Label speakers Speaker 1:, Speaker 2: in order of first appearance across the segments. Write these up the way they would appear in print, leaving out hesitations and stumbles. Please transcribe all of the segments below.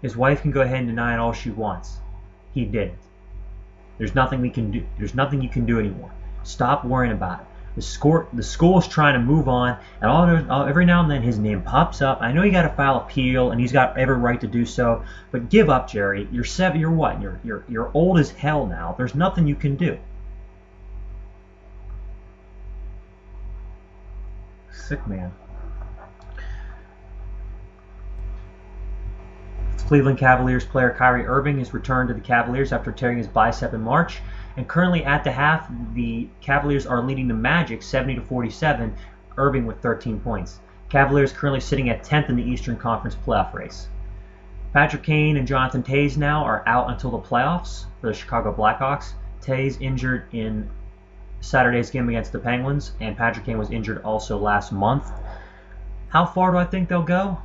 Speaker 1: His wife can go ahead and deny it all she wants. He didn't. There's nothing we can do. There's nothing you can do anymore. Stop worrying about it. The school is trying to move on, and every now and then his name pops up. I know you got to file appeal, and he's got every right to do so. But give up, Jerry. You're seven. You're what? You're old as hell now. There's nothing you can do. Sick man. Cleveland Cavaliers player Kyrie Irving has returned to the Cavaliers after tearing his bicep in March, and currently at the half, the Cavaliers are leading the Magic 70-47, Irving with 13 points. Cavaliers currently sitting at 10th in the Eastern Conference playoff race. Patrick Kane and Jonathan Toews now are out until the playoffs for the Chicago Blackhawks. Toews injured in Saturday's game against the Penguins, and Patrick Kane was injured also last month. How far do I think they'll go?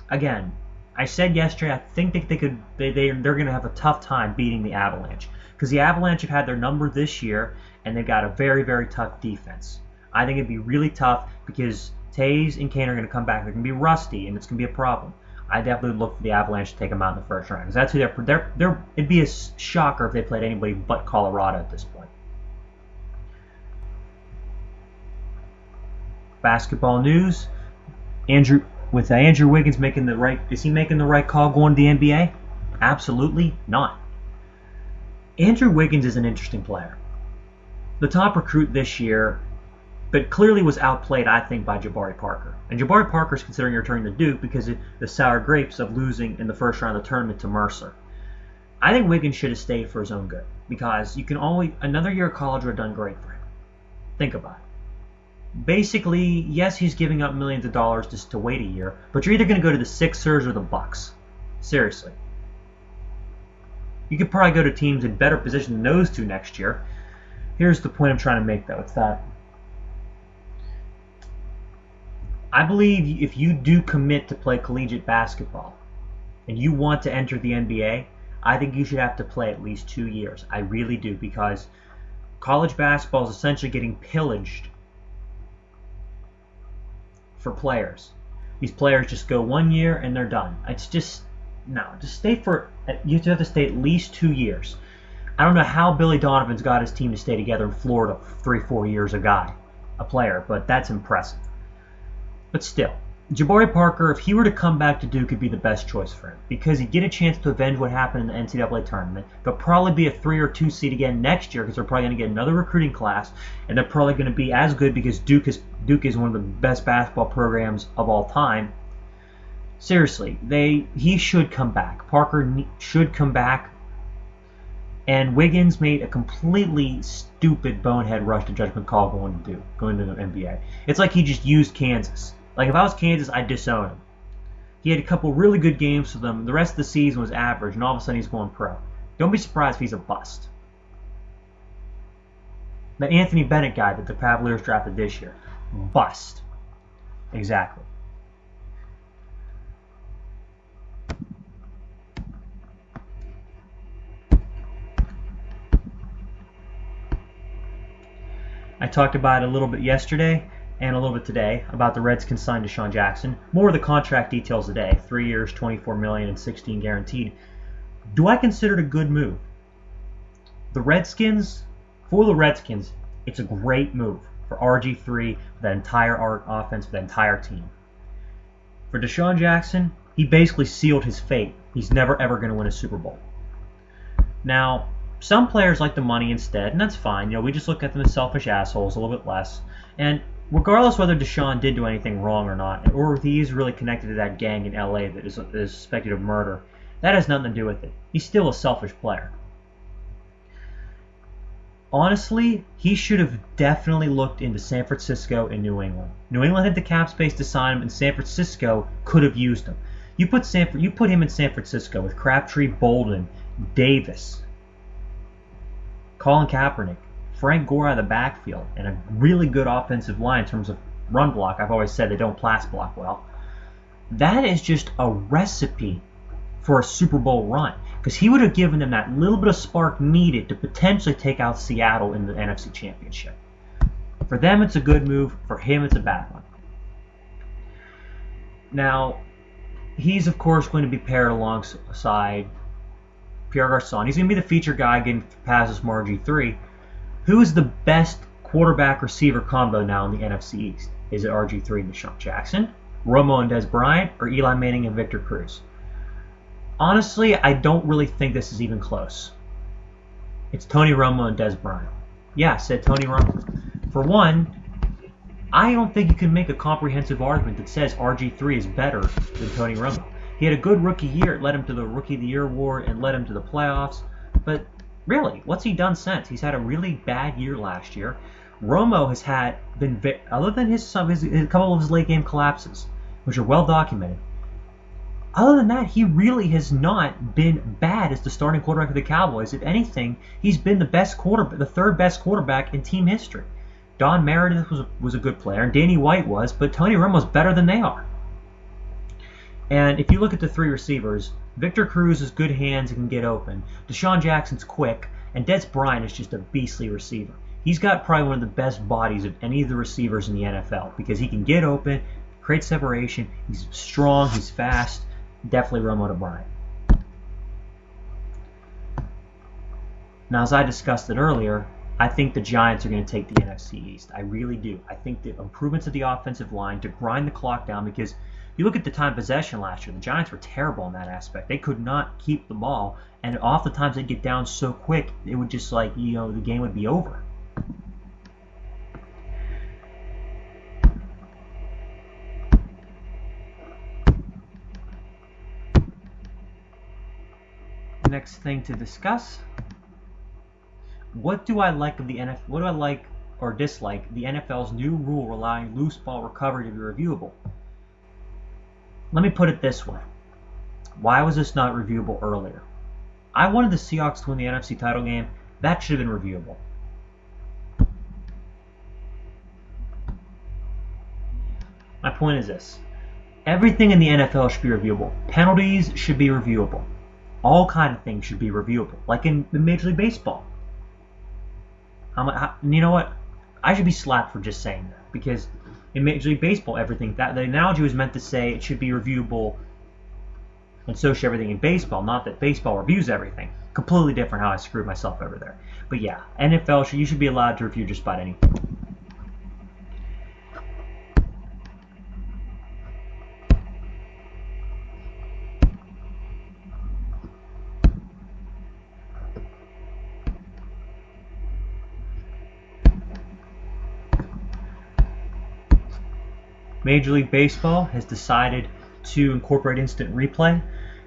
Speaker 1: Again, I said yesterday I think they're going to have a tough time beating the Avalanche, because the Avalanche have had their number this year and they've got a very, very tough defense. I think it'd be really tough because Toews and Kane are going to come back. They're going to be rusty and it's going to be a problem. I definitely look for the Avalanche to take them out in the first round, because that's who they're. It'd be a shocker if they played anybody but Colorado at this point. Basketball news: Andrew Wiggins making the right, is he making the right call going to the NBA? Absolutely not. Andrew Wiggins is an interesting player. The top recruit this year, but clearly was outplayed, I think, by Jabari Parker. And Jabari Parker is considering returning to Duke because of the sour grapes of losing in the first round of the tournament to Mercer. I think Wiggins should have stayed for his own good, because you can always, another year of college would have done great for him. Think about it. Basically, yes, he's giving up millions of dollars just to wait a year, but you're either going to go to the Sixers or the Bucks. Seriously. You could probably go to teams in better position than those two next year. Here's the point I'm trying to make, though. It's that I believe if you do commit to play collegiate basketball and you want to enter the NBA, I think you should have to play at least 2 years. I really do, because college basketball is essentially getting pillaged for players. These players just go 1 year and they're done. It's just, no, just stay for, you have to stay at least 2 years. I don't know how Billy Donovan's got his team to stay together in Florida for 3-4 years a player, but that's impressive. But still, Jabari Parker, if he were to come back to Duke, would be the best choice for him, because he'd get a chance to avenge what happened in the NCAA tournament. They'll probably be a 3 or 2 seed again next year, because they're probably going to get another recruiting class, and they're probably going to be as good because Duke is one of the best basketball programs of all time. Seriously, he should come back. Parker should come back. And Wiggins made a completely stupid bonehead rush to judgment call going to the NBA. It's like he just used Kansas. Like, if I was Kansas, I'd disown him. He had a couple really good games for them. The rest of the season was average, and all of a sudden he's going pro. Don't be surprised if he's a bust. That Anthony Bennett guy that the Cavaliers drafted this year, bust. Exactly. I talked about it a little bit yesterday and a little bit today about the Redskins signed Deshaun Jackson. More of the contract details today. 3 years, $24 million, and $16 guaranteed. Do I consider it a good move? For the Redskins, it's a great move for RG3, for that entire offense, for that entire team. For Deshaun Jackson, he basically sealed his fate. He's never ever going to win a Super Bowl. Now, some players like the money instead, and that's fine. We just look at them as selfish assholes a little bit less. And regardless whether Deshaun did do anything wrong or not, or if he is really connected to that gang in LA that is suspected of murder, that has nothing to do with it. He's still a selfish player. Honestly, he should have definitely looked into San Francisco and New England. New England had the cap space to sign him, and San Francisco could have used him. You put him in San Francisco with Crabtree, Bolden, Davis, Colin Kaepernick, Frank Gore out of the backfield, and a really good offensive line in terms of run block. I've always said they don't pass block well. That is just a recipe for a Super Bowl run, because he would have given them that little bit of spark needed to potentially take out Seattle in the NFC Championship. For them, it's a good move. For him, it's a bad one. Now, He's, of course, going to be paired alongside Pierre Garçon. He's going to be the feature guy getting passes from RG3. Who is the best quarterback receiver combo now in the NFC East? Is it RG3 and Deshaun Jackson, Romo and Des Bryant, or Eli Manning and Victor Cruz? Honestly, I don't really think this is even close. It's Tony Romo and Des Bryant. Yeah, I said Tony Romo. For one, I don't think you can make a comprehensive argument that says RG3 is better than Tony Romo. He had a good rookie year. It led him to the Rookie of the Year award and led him to the playoffs. But really, what's he done since? He's had a really bad year last year. Romo has been, other than his couple of his late game collapses, which are well documented, other than that, he really has not been bad as the starting quarterback of the Cowboys. If anything, he's been the third best quarterback in team history. Don Meredith was a good player, and Danny White was, but Tony Romo's better than they are. And if you look at the three receivers, Victor Cruz has good hands and can get open. Deshaun Jackson's quick, and Des Bryant is just a beastly receiver. He's got probably one of the best bodies of any of the receivers in the NFL because he can get open, create separation, he's strong, he's fast. Definitely Romo to Bryant. Now, as I discussed it earlier, I think the Giants are going to take the NFC East. I really do. I think the improvements of the offensive line to grind the clock down, because you look at the time possession last year, the Giants were terrible in that aspect. They could not keep the ball, and oftentimes they'd get down so quick, it would just the game would be over. Next thing to discuss: what do I like of the NFL? What do I like or dislike the NFL's new rule allowing loose ball recovery to be reviewable? Let me put it this way: why was this not reviewable earlier? I wanted the Seahawks to win the NFC title game. That should have been reviewable. My point is this: everything in the NFL should be reviewable. Penalties should be reviewable. All kind of things should be reviewable, like in Major League Baseball. You know what? I should be slapped for just saying that, because in Major League Baseball, everything the analogy was meant to say it should be reviewable, and so should everything in baseball. Not that baseball reviews everything. Completely different how I screwed myself over there. But yeah, NFL you should be allowed to review just about anything. Major League Baseball has decided to incorporate instant replay,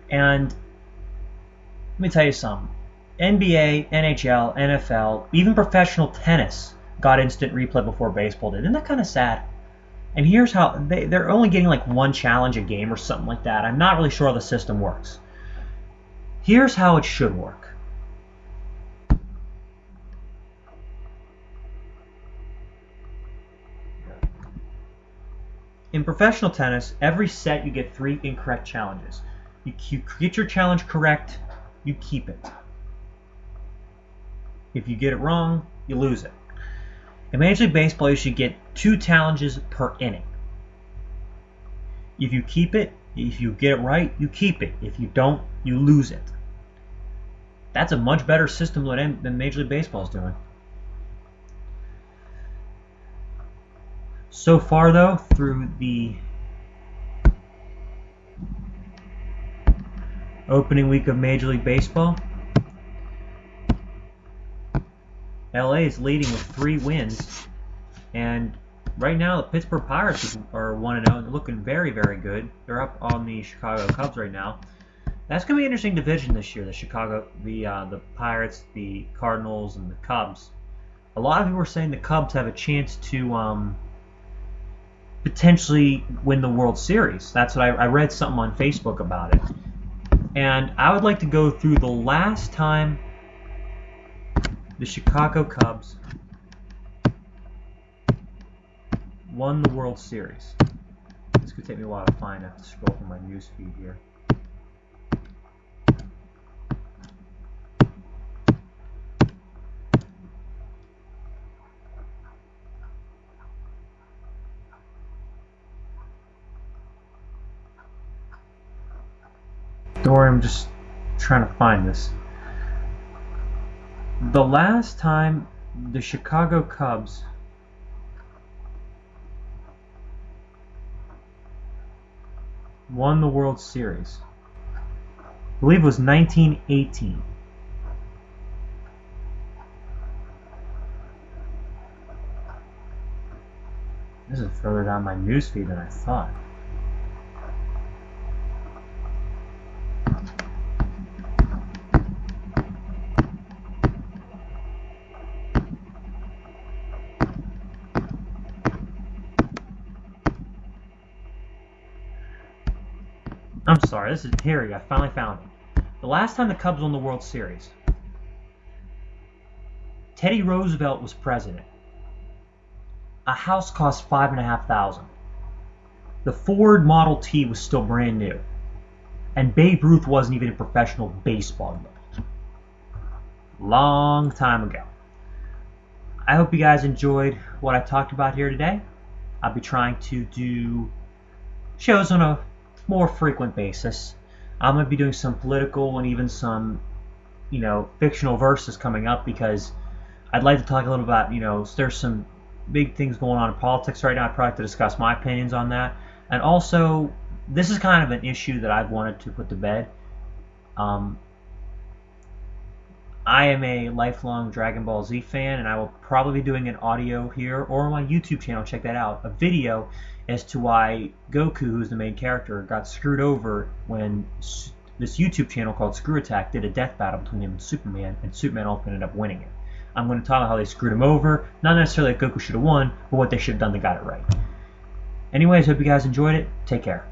Speaker 1: and let me tell you something. NBA, NHL, NFL, even professional tennis got instant replay before baseball did. Isn't that kind of sad? And here's how they're only getting like one challenge a game or something like that. I'm not really sure how the system works. Here's how it should work. In professional tennis, every set you get 3 incorrect challenges. You get your challenge correct, you keep it. If you get it wrong, you lose it. In Major League Baseball, you should get 2 challenges per inning. If you keep it, if you get it right, you keep it. If you don't, you lose it. That's a much better system than Major League Baseball is doing. So far, though, through the opening week of Major League Baseball, LA is leading with 3 wins, and right now the Pittsburgh Pirates are 1-0 and they're looking very, very good. They're up on the Chicago Cubs right now. That's going to be an interesting division this year. The Pirates, the Cardinals, and the Cubs. A lot of people are saying the Cubs have a chance to potentially win the World Series. That's what I read something on Facebook about it. And I would like to go through the last time the Chicago Cubs won the World Series. This could take me a while to find. I have to scroll through my news feed here. Don't worry, I'm just trying to find this. The last time the Chicago Cubs won the World Series, I believe it was 1918. This is further down my newsfeed than I thought. I'm sorry, here we go, I finally found it. The last time the Cubs won the World Series, Teddy Roosevelt was president. A house cost $5,500. The Ford Model T was still brand new. And Babe Ruth wasn't even in professional baseball yet. Long time ago. I hope you guys enjoyed what I talked about here today. I'll be trying to do shows on a more frequent basis. I'm going to be doing some political and even some, fictional verses coming up, because I'd like to talk a little about, there's some big things going on in politics right now. I'd probably have to discuss my opinions on that. And also, this is kind of an issue that I've wanted to put to bed. I am a lifelong Dragon Ball Z fan, and I will probably be doing an audio here or on my YouTube channel, check that out, a video as to why Goku, who's the main character, got screwed over when this YouTube channel called Screw Attack did a death battle between him and Superman ultimately ended up winning it. I'm going to talk about how they screwed him over, not necessarily that Goku should have won, but what they should have done that got it right. Anyways, hope you guys enjoyed it. Take care.